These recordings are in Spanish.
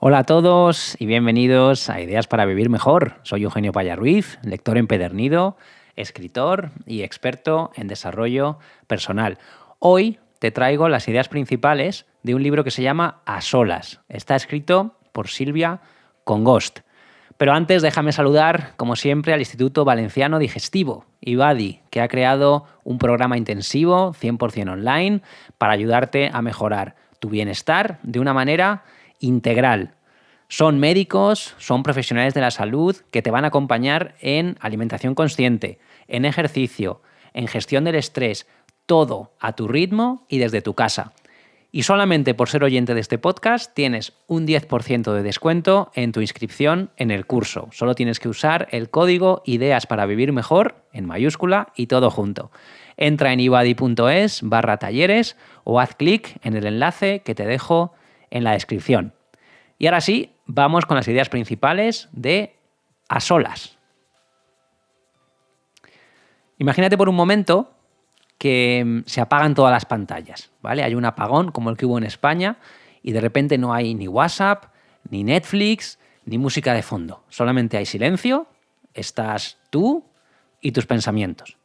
Hola a todos y bienvenidos a Ideas para Vivir Mejor. Soy Eugenio Paya Ruiz, lector empedernido, escritor y experto en desarrollo personal. Hoy te traigo las ideas principales de un libro que se llama A Solas. Está escrito por Silvia Congost. Pero antes déjame saludar, como siempre, al Instituto Valenciano Digestivo, IVADI, que ha creado un programa intensivo 100% online para ayudarte a mejorar tu bienestar de una manera integral. Son médicos, son profesionales de la salud que te van a acompañar en alimentación consciente, en ejercicio, en gestión del estrés, todo a tu ritmo y desde tu casa. Y solamente por ser oyente de este podcast tienes un 10% de descuento en tu inscripción en el curso. Solo tienes que usar el código Ideas para Vivir Mejor, en mayúscula y todo junto. Entra en ibadi.es/talleres o haz clic en el enlace que te dejo en la descripción. Y ahora sí, vamos con las ideas principales de A Solas. Imagínate por un momento que se apagan todas las pantallas, ¿vale? Hay un apagón como el que hubo en España y de repente no hay ni WhatsApp, ni Netflix, ni música de fondo. Solamente hay silencio, estás tú y tus pensamientos.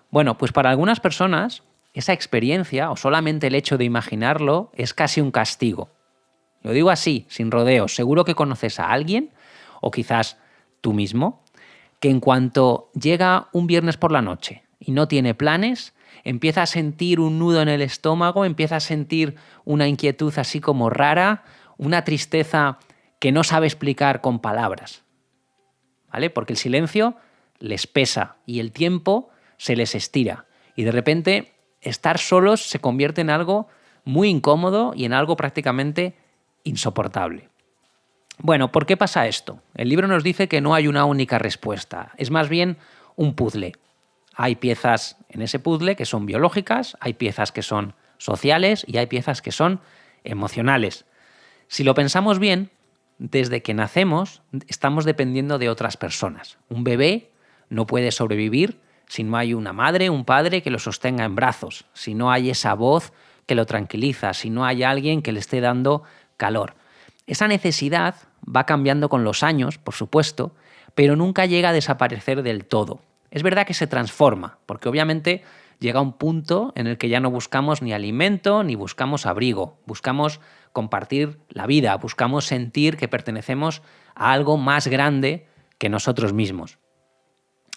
Bueno, pues para algunas personas esa experiencia o solamente el hecho de imaginarlo es casi un castigo. Lo digo así, sin rodeos. Seguro que conoces a alguien, o quizás tú mismo, que en cuanto llega un viernes por la noche y no tiene planes, empieza a sentir un nudo en el estómago, empieza a sentir una inquietud así como rara, una tristeza que no sabe explicar con palabras, ¿vale? Porque el silencio les pesa y el tiempo se les estira. Y de repente estar solos se convierte en algo muy incómodo y en algo prácticamente insoportable. Bueno, ¿por qué pasa esto? El libro nos dice que no hay una única respuesta, es más bien un puzzle. Hay piezas en ese puzzle que son biológicas, hay piezas que son sociales y hay piezas que son emocionales. Si lo pensamos bien, desde que nacemos estamos dependiendo de otras personas. Un bebé no puede sobrevivir si no hay una madre, un padre que lo sostenga en brazos, si no hay esa voz que lo tranquiliza, si no hay alguien que le esté dando calor. Esa necesidad va cambiando con los años, por supuesto, pero nunca llega a desaparecer del todo. Es verdad que se transforma, porque obviamente llega un punto en el que ya no buscamos ni alimento ni buscamos abrigo, buscamos compartir la vida, buscamos sentir que pertenecemos a algo más grande que nosotros mismos.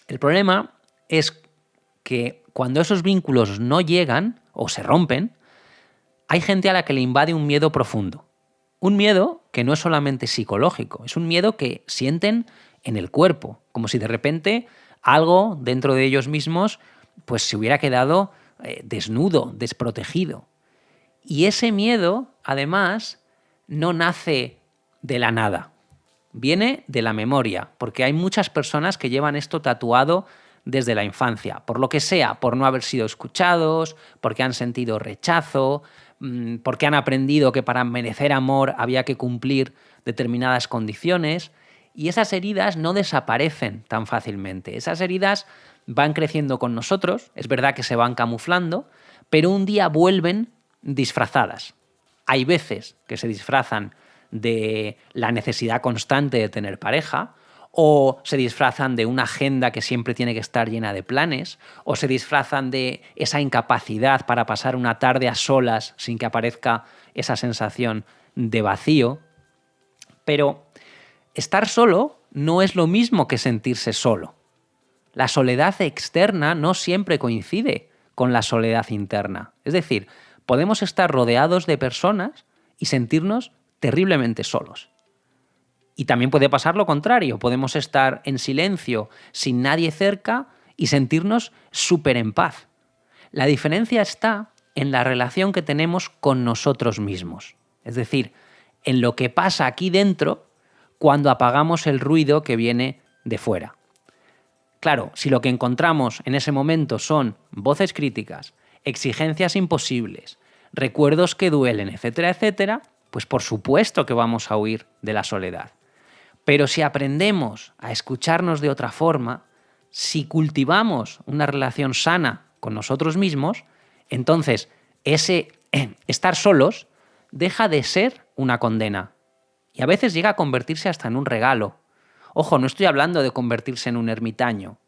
El problema es que cuando esos vínculos no llegan o se rompen, hay gente a la que le invade un miedo profundo. Un miedo que no es solamente psicológico, es un miedo que sienten en el cuerpo, como si de repente algo dentro de ellos mismos pues se hubiera quedado desnudo, desprotegido. Y ese miedo, además, no nace de la nada, viene de la memoria, porque hay muchas personas que llevan esto tatuado desde la infancia, por lo que sea, por no haber sido escuchados, porque han sentido rechazo, porque han aprendido que para merecer amor había que cumplir determinadas condiciones, y esas heridas no desaparecen tan fácilmente. Esas heridas van creciendo con nosotros, es verdad que se van camuflando, pero un día vuelven disfrazadas. Hay veces que se disfrazan de la necesidad constante de tener pareja, o se disfrazan de una agenda que siempre tiene que estar llena de planes, o se disfrazan de esa incapacidad para pasar una tarde a solas sin que aparezca esa sensación de vacío. Pero estar solo no es lo mismo que sentirse solo. La soledad externa no siempre coincide con la soledad interna. Es decir, podemos estar rodeados de personas y sentirnos terriblemente solos. Y también puede pasar lo contrario, podemos estar en silencio, sin nadie cerca y sentirnos súper en paz. La diferencia está en la relación que tenemos con nosotros mismos. Es decir, en lo que pasa aquí dentro cuando apagamos el ruido que viene de fuera. Claro, si lo que encontramos en ese momento son voces críticas, exigencias imposibles, recuerdos que duelen, etcétera, etcétera, pues por supuesto que vamos a huir de la soledad. Pero si aprendemos a escucharnos de otra forma, si cultivamos una relación sana con nosotros mismos, entonces ese estar solos deja de ser una condena Y a veces llega a convertirse hasta en un regalo. Ojo, no estoy hablando de convertirse en un ermitaño.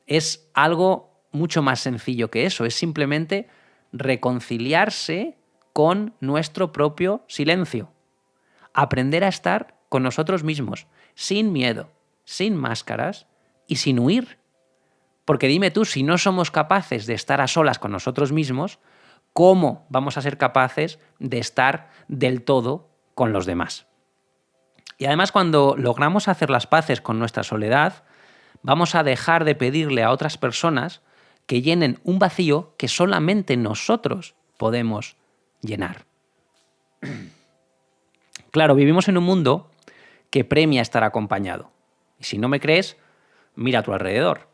Es algo mucho más sencillo que eso. Es simplemente reconciliarse con nuestro propio silencio. Aprender a estar con nosotros mismos, sin miedo, sin máscaras y sin huir. Porque dime tú, si no somos capaces de estar a solas con nosotros mismos, ¿cómo vamos a ser capaces de estar del todo con los demás? Y además, cuando logramos hacer las paces con nuestra soledad, vamos a dejar de pedirle a otras personas que llenen un vacío que solamente nosotros podemos llenar. Claro, vivimos en un mundo que premia estar acompañado. Y si no me crees, mira a tu alrededor.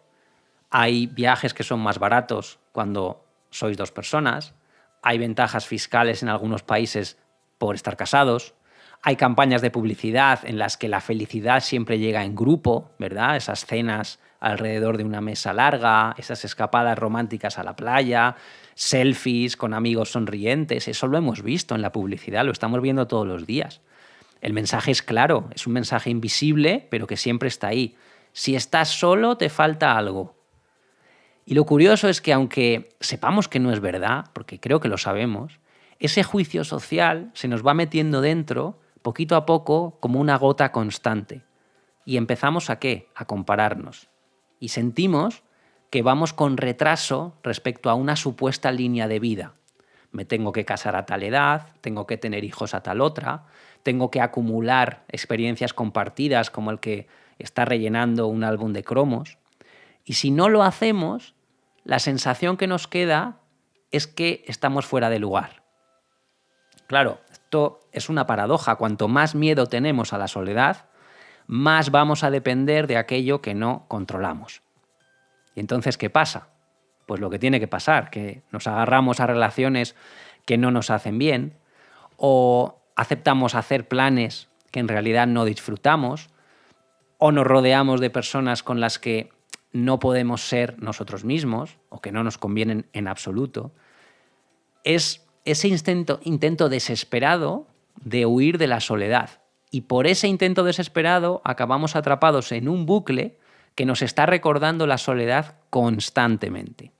Hay viajes que son más baratos cuando sois 2 personas, hay ventajas fiscales en algunos países por estar casados, hay campañas de publicidad en las que la felicidad siempre llega en grupo, ¿verdad? Esas cenas alrededor de una mesa larga, esas escapadas románticas a la playa, selfies con amigos sonrientes, eso lo hemos visto en la publicidad, lo estamos viendo todos los días. El mensaje es claro, es un mensaje invisible, pero que siempre está ahí. Si estás solo, te falta algo. Y lo curioso es que aunque sepamos que no es verdad, porque creo que lo sabemos, ese juicio social se nos va metiendo dentro, poquito a poco, como una gota constante. Y empezamos ¿a qué? A compararnos. Y sentimos que vamos con retraso respecto a una supuesta línea de vida. Me tengo que casar a tal edad, tengo que tener hijos a tal otra, tengo que acumular experiencias compartidas como el que está rellenando un álbum de cromos. Y si no lo hacemos, la sensación que nos queda es que estamos fuera de lugar. Claro, esto es una paradoja. Cuanto más miedo tenemos a la soledad, más vamos a depender de aquello que no controlamos. ¿Y entonces qué pasa? Pues lo que tiene que pasar, que nos agarramos a relaciones que no nos hacen bien, o aceptamos hacer planes que en realidad no disfrutamos, o nos rodeamos de personas con las que no podemos ser nosotros mismos o que no nos convienen en absoluto. Es ese intento desesperado de huir de la soledad. Y por ese intento desesperado acabamos atrapados en un bucle que nos está recordando la soledad constantemente.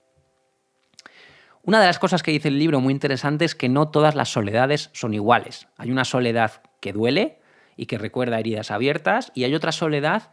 Una de las cosas que dice el libro muy interesante es que no todas las soledades son iguales. Hay una soledad que duele y que recuerda heridas abiertas, y hay otra soledad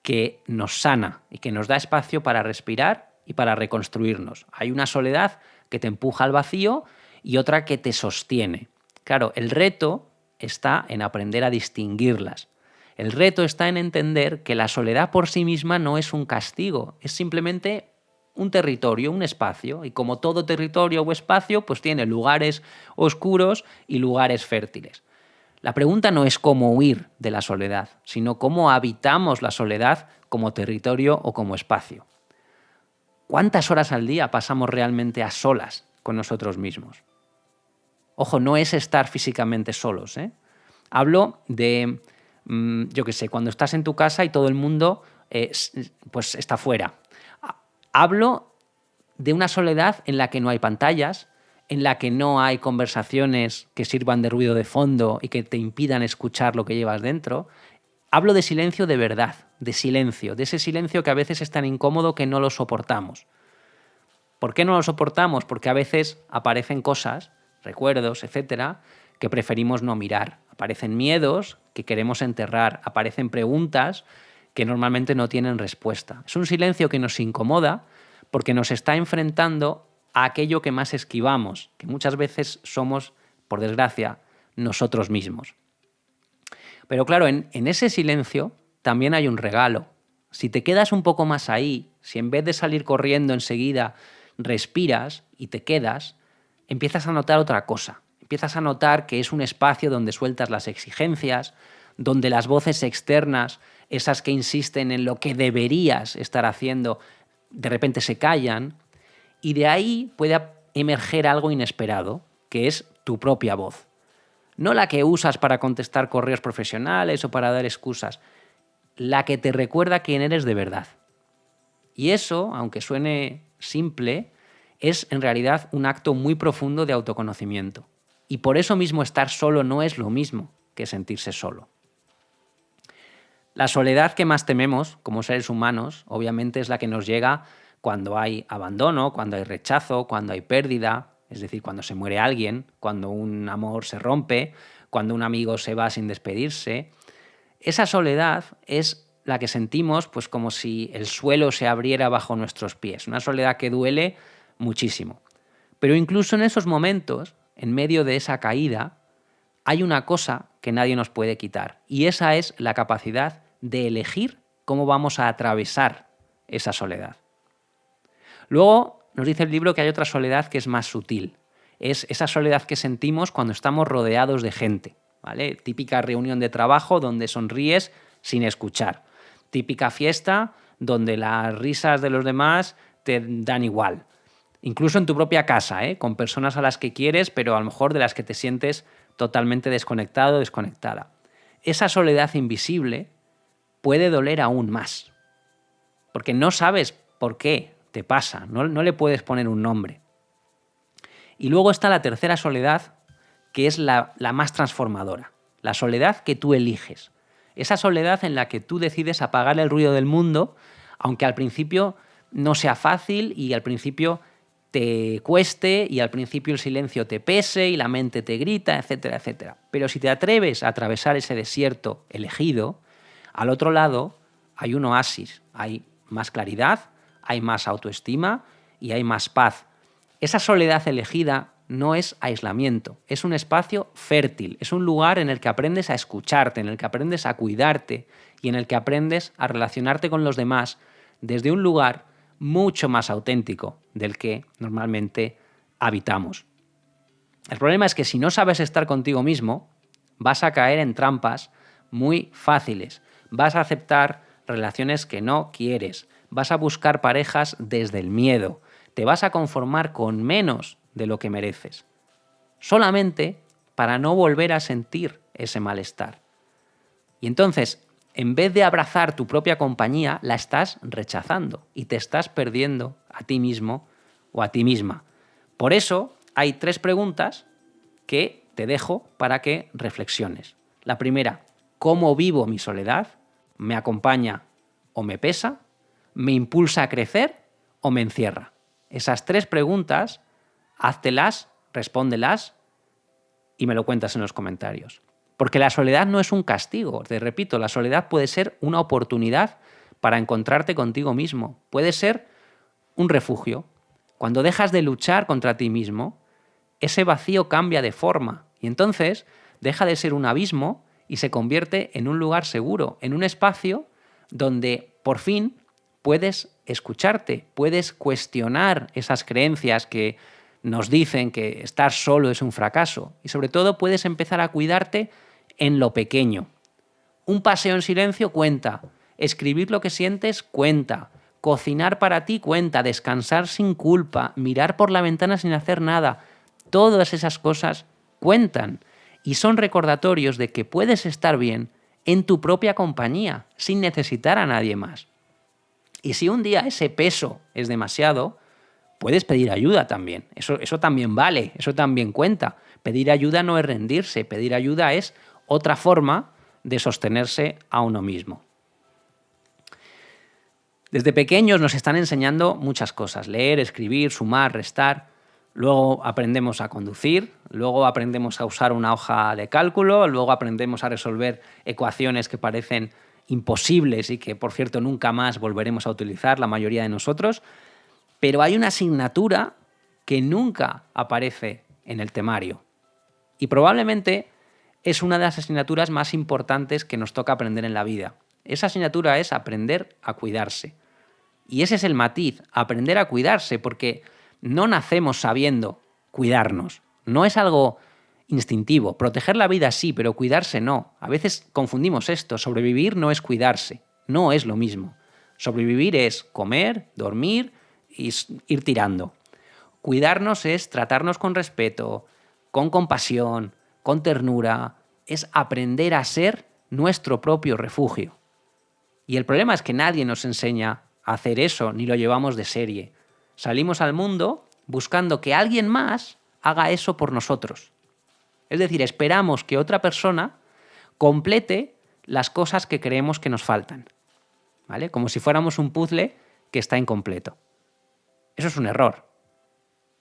que nos sana y que nos da espacio para respirar y para reconstruirnos. Hay una soledad que te empuja al vacío y otra que te sostiene. Claro, el reto está en aprender a distinguirlas. El reto está en entender que la soledad por sí misma no es un castigo, es simplemente un territorio, un espacio, y como todo territorio o espacio, pues tiene lugares oscuros y lugares fértiles. La pregunta no es cómo huir de la soledad, sino cómo habitamos la soledad como territorio o como espacio. ¿Cuántas horas al día pasamos realmente a solas con nosotros mismos? Ojo, no es estar físicamente solos, ¿eh? Hablo de, yo qué sé, cuando estás en tu casa y todo el mundo pues está fuera. Hablo de una soledad en la que no hay pantallas, en la que no hay conversaciones que sirvan de ruido de fondo y que te impidan escuchar lo que llevas dentro. Hablo de silencio de verdad, de ese silencio que a veces es tan incómodo que no lo soportamos. ¿Por qué no lo soportamos? Porque a veces aparecen cosas, recuerdos, etcétera, que preferimos no mirar. Aparecen miedos que queremos enterrar, aparecen preguntas que normalmente no tienen respuesta. Es un silencio que nos incomoda porque nos está enfrentando a aquello que más esquivamos, que muchas veces somos, por desgracia, nosotros mismos. Pero claro, en ese silencio también hay un regalo. Si te quedas un poco más ahí, si en vez de salir corriendo enseguida respiras y te quedas, empiezas a notar otra cosa. Empiezas a notar que es un espacio donde sueltas las exigencias, donde las voces externas, esas que insisten en lo que deberías estar haciendo, de repente se callan, y de ahí puede emerger algo inesperado, que es tu propia voz. No la que usas para contestar correos profesionales o para dar excusas, la que te recuerda quién eres de verdad. Y eso, aunque suene simple, es en realidad un acto muy profundo de autoconocimiento. Y por eso mismo estar solo no es lo mismo que sentirse solo. La soledad que más tememos como seres humanos, obviamente, es la que nos llega cuando hay abandono, cuando hay rechazo, cuando hay pérdida, es decir, cuando se muere alguien, cuando un amor se rompe, cuando un amigo se va sin despedirse. Esa soledad es la que sentimos pues como si el suelo se abriera bajo nuestros pies, una soledad que duele muchísimo. Pero incluso en esos momentos, en medio de esa caída, hay una cosa que nadie nos puede quitar, y esa es la capacidad de elegir cómo vamos a atravesar esa soledad. Luego nos dice el libro que hay otra soledad que es más sutil. Es esa soledad que sentimos cuando estamos rodeados de gente, ¿vale? Típica reunión de trabajo donde sonríes sin escuchar. Típica fiesta donde las risas de los demás te dan igual. Incluso en tu propia casa, con personas a las que quieres, pero a lo mejor de las que te sientes totalmente desconectado o desconectada. Esa soledad invisible puede doler aún más, porque no sabes por qué te pasa, no le puedes poner un nombre. Y luego está la tercera soledad, que es la más transformadora, la soledad que tú eliges. Esa soledad en la que tú decides apagar el ruido del mundo, aunque al principio no sea fácil y al principio te cueste y al principio el silencio te pese y la mente te grita, etcétera, etcétera. Pero si te atreves a atravesar ese desierto elegido, al otro lado hay un oasis, hay más claridad, hay más autoestima y hay más paz. Esa soledad elegida no es aislamiento, es un espacio fértil, es un lugar en el que aprendes a escucharte, en el que aprendes a cuidarte y en el que aprendes a relacionarte con los demás desde un lugar mucho más auténtico del que normalmente habitamos. El problema es que si no sabes estar contigo mismo, vas a caer en trampas muy fáciles, vas a aceptar relaciones que no quieres, vas a buscar parejas desde el miedo, te vas a conformar con menos de lo que mereces, solamente para no volver a sentir ese malestar. Y entonces, en vez de abrazar tu propia compañía, la estás rechazando y te estás perdiendo a ti mismo o a ti misma. Por eso hay 3 preguntas que te dejo para que reflexiones. La primera, ¿cómo vivo mi soledad? ¿Me acompaña o me pesa? ¿Me impulsa a crecer o me encierra? Esas 3 preguntas, háztelas, respóndelas y me lo cuentas en los comentarios. Porque la soledad no es un castigo, te repito, la soledad puede ser una oportunidad para encontrarte contigo mismo, puede ser un refugio. Cuando dejas de luchar contra ti mismo, ese vacío cambia de forma y entonces deja de ser un abismo y se convierte en un lugar seguro, en un espacio donde por fin puedes escucharte, puedes cuestionar esas creencias que nos dicen que estar solo es un fracaso y sobre todo puedes empezar a cuidarte en lo pequeño. Un paseo en silencio cuenta, escribir lo que sientes cuenta, cocinar para ti cuenta, descansar sin culpa, mirar por la ventana sin hacer nada. Todas esas cosas cuentan y son recordatorios de que puedes estar bien en tu propia compañía, sin necesitar a nadie más. Y si un día ese peso es demasiado, puedes pedir ayuda también. Eso también vale, eso también cuenta. Pedir ayuda no es rendirse, pedir ayuda es otra forma de sostenerse a uno mismo. Desde pequeños nos están enseñando muchas cosas, leer, escribir, sumar, restar. Luego aprendemos a conducir, luego aprendemos a usar una hoja de cálculo, luego aprendemos a resolver ecuaciones que parecen imposibles y que, por cierto, nunca más volveremos a utilizar la mayoría de nosotros. Pero hay una asignatura que nunca aparece en el temario. Y probablemente es una de las asignaturas más importantes que nos toca aprender en la vida. Esa asignatura es aprender a cuidarse. Y ese es el matiz, aprender a cuidarse, porque no nacemos sabiendo cuidarnos. No es algo instintivo. Proteger la vida sí, pero cuidarse no. A veces confundimos esto. Sobrevivir no es cuidarse. No es lo mismo. Sobrevivir es comer, dormir y ir tirando. Cuidarnos es tratarnos con respeto, con compasión, con ternura. Es aprender a ser nuestro propio refugio. Y el problema es que nadie nos enseña a hacer eso, ni lo llevamos de serie. Salimos al mundo buscando que alguien más haga eso por nosotros. Es decir, esperamos que otra persona complete las cosas que creemos que nos faltan, ¿vale? Como si fuéramos un puzzle que está incompleto. Eso es un error.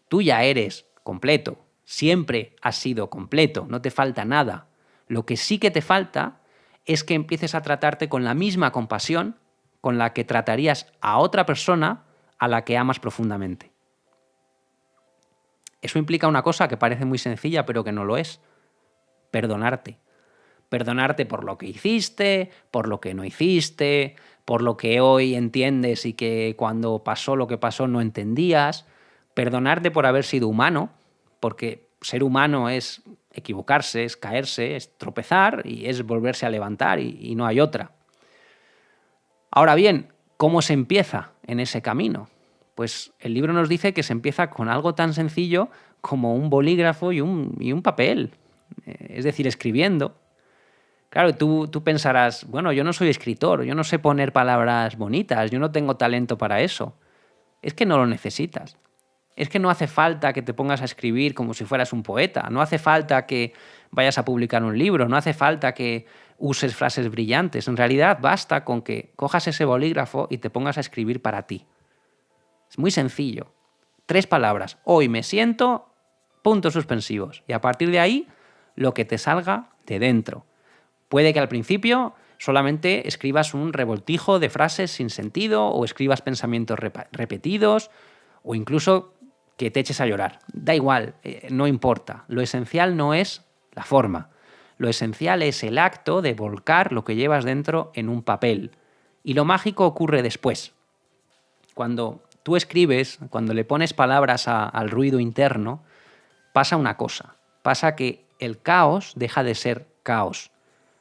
Tú ya eres completo, siempre has sido completo, no te falta nada. Lo que sí que te falta es que empieces a tratarte con la misma compasión con la que tratarías a otra persona a la que amas profundamente. Eso implica una cosa que parece muy sencilla, pero que no lo es: perdonarte. Perdonarte por lo que hiciste, por lo que no hiciste, por lo que hoy entiendes y que cuando pasó lo que pasó no entendías. Perdonarte por haber sido humano, porque ser humano es equivocarse, es caerse, es tropezar y es volverse a levantar y no hay otra. Ahora bien, ¿cómo se empieza en ese camino? Pues el libro nos dice que se empieza con algo tan sencillo como un bolígrafo y un papel, es decir, escribiendo. Claro, tú pensarás, bueno, yo no soy escritor, yo no sé poner palabras bonitas, yo no tengo talento para eso. Es que no lo necesitas. Es que no hace falta que te pongas a escribir como si fueras un poeta, no hace falta que vayas a publicar un libro, no hace falta que uses frases brillantes. En realidad basta con que cojas ese bolígrafo y te pongas a escribir para ti. Es muy sencillo. 3 palabras. Hoy me siento, puntos suspensivos. Y a partir de ahí, lo que te salga de dentro. Puede que al principio solamente escribas un revoltijo de frases sin sentido o escribas pensamientos repetidos o incluso que te eches a llorar. Da igual, no importa. Lo esencial no es la forma. Lo esencial es el acto de volcar lo que llevas dentro en un papel. Y lo mágico ocurre después. Cuando tú escribes, cuando le pones palabras al ruido interno, pasa una cosa. Pasa que el caos deja de ser caos.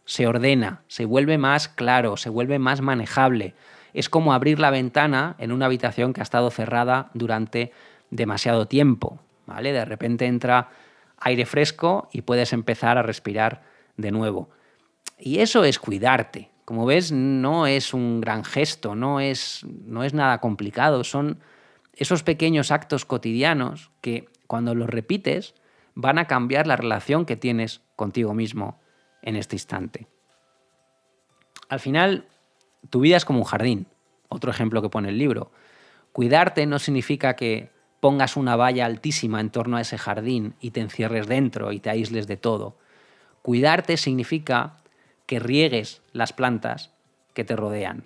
Se ordena, se vuelve más claro, se vuelve más manejable. Es como abrir la ventana en una habitación que ha estado cerrada durante demasiado tiempo, ¿vale? De repente entra aire fresco y puedes empezar a respirar de nuevo. Y eso es cuidarte. Como ves, no es un gran gesto, no es nada complicado. Son esos pequeños actos cotidianos que, cuando los repites, van a cambiar la relación que tienes contigo mismo en este instante. Al final, tu vida es como un jardín. Otro ejemplo que pone el libro. Cuidarte no significa que pongas una valla altísima en torno a ese jardín y te encierres dentro y te aísles de todo. Cuidarte significa que riegues las plantas que te rodean.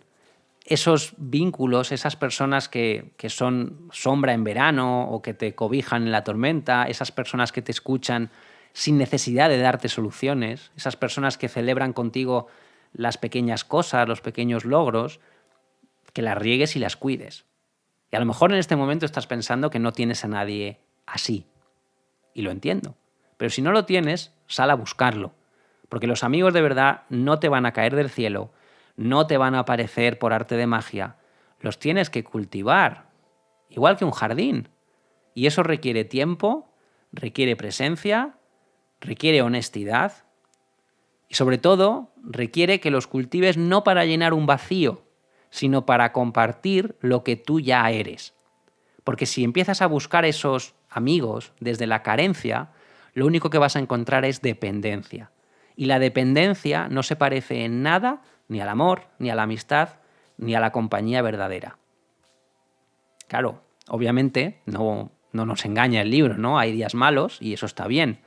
Esos vínculos, esas personas que son sombra en verano o que te cobijan en la tormenta, esas personas que te escuchan sin necesidad de darte soluciones, esas personas que celebran contigo las pequeñas cosas, los pequeños logros, que las riegues y las cuides. Y a lo mejor en este momento estás pensando que no tienes a nadie así. Y lo entiendo. Pero si no lo tienes, sal a buscarlo. Porque los amigos de verdad no te van a caer del cielo, no te van a aparecer por arte de magia. Los tienes que cultivar, igual que un jardín. Y eso requiere tiempo, requiere presencia, requiere honestidad y sobre todo requiere que los cultives no para llenar un vacío, sino para compartir lo que tú ya eres. Porque si empiezas a buscar esos amigos desde la carencia, lo único que vas a encontrar es dependencia. Y la dependencia no se parece en nada ni al amor, ni a la amistad, ni a la compañía verdadera. Claro, obviamente no nos engaña el libro, ¿no? Hay días malos y eso está bien.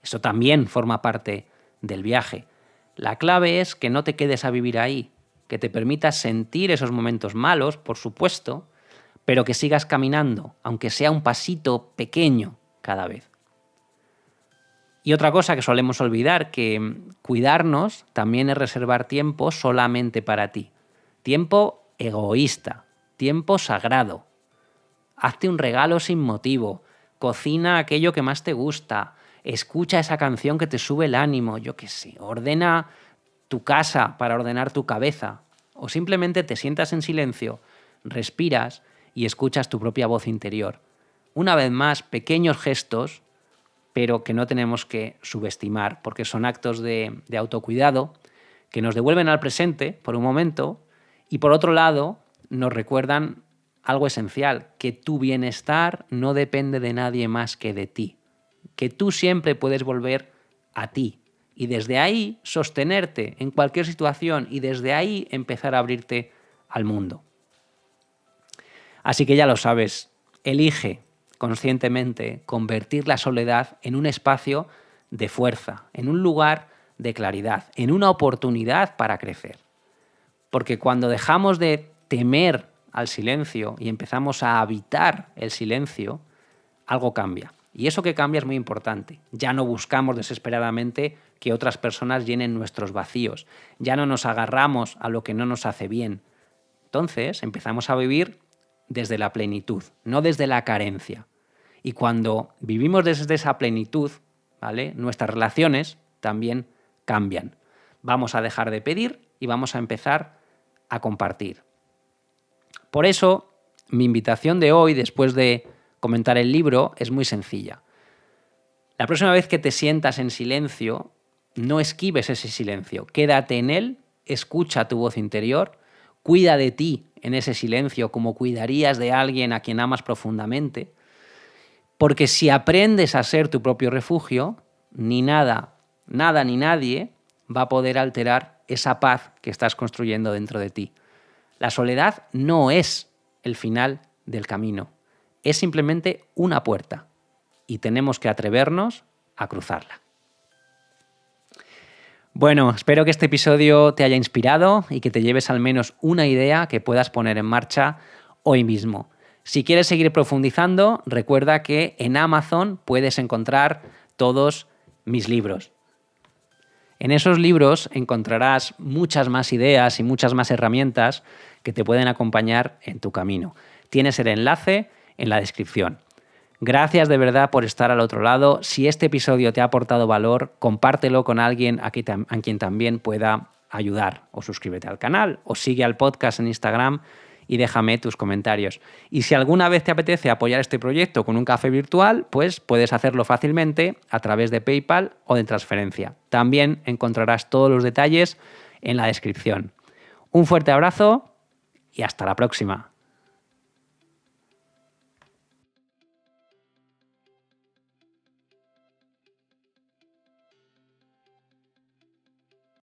Eso también forma parte del viaje. La clave es que no te quedes a vivir ahí, que te permitas sentir esos momentos malos, por supuesto, pero que sigas caminando, aunque sea un pasito pequeño cada vez. Y otra cosa que solemos olvidar, que cuidarnos también es reservar tiempo solamente para ti. Tiempo egoísta, tiempo sagrado. Hazte un regalo sin motivo, cocina aquello que más te gusta, escucha esa canción que te sube el ánimo, yo qué sé, ordena tu casa para ordenar tu cabeza, o simplemente te sientas en silencio, respiras y escuchas tu propia voz interior. Una vez más, pequeños gestos, pero que no tenemos que subestimar, porque son actos de autocuidado que nos devuelven al presente por un momento y por otro lado nos recuerdan algo esencial, que tu bienestar no depende de nadie más que de ti, que tú siempre puedes volver a ti. y desde ahí sostenerte en cualquier situación y desde ahí empezar a abrirte al mundo. Así que ya lo sabes, elige conscientemente convertir la soledad en un espacio de fuerza, en un lugar de claridad, en una oportunidad para crecer. Porque cuando dejamos de temer al silencio y empezamos a habitar el silencio, algo cambia. Y eso que cambia es muy importante. Ya no buscamos desesperadamente que otras personas llenen nuestros vacíos. Ya no nos agarramos a lo que no nos hace bien. Entonces empezamos a vivir desde la plenitud, no desde la carencia. Y cuando vivimos desde esa plenitud, ¿vale?, nuestras relaciones también cambian. Vamos a dejar de pedir y vamos a empezar a compartir. Por eso, mi invitación de hoy, después de comentar el libro, es muy sencilla. La próxima vez que te sientas en silencio, no esquives ese silencio. Quédate en él, escucha tu voz interior, cuida de ti en ese silencio como cuidarías de alguien a quien amas profundamente, porque si aprendes a ser tu propio refugio, ni nada ni nadie va a poder alterar esa paz que estás construyendo dentro de ti. La soledad no es el final del camino, es simplemente una puerta y tenemos que atrevernos a cruzarla. Bueno, espero que este episodio te haya inspirado y que te lleves al menos una idea que puedas poner en marcha hoy mismo. Si quieres seguir profundizando, recuerda que en Amazon puedes encontrar todos mis libros. En esos libros encontrarás muchas más ideas y muchas más herramientas que te pueden acompañar en tu camino. Tienes el enlace en la descripción. Gracias de verdad por estar al otro lado. Si este episodio te ha aportado valor, compártelo con alguien a quien también pueda ayudar. O suscríbete al canal, o sigue al podcast en Instagram y déjame tus comentarios. Y si alguna vez te apetece apoyar este proyecto con un café virtual, pues puedes hacerlo fácilmente a través de PayPal o de transferencia. También encontrarás todos los detalles en la descripción. Un fuerte abrazo y hasta la próxima.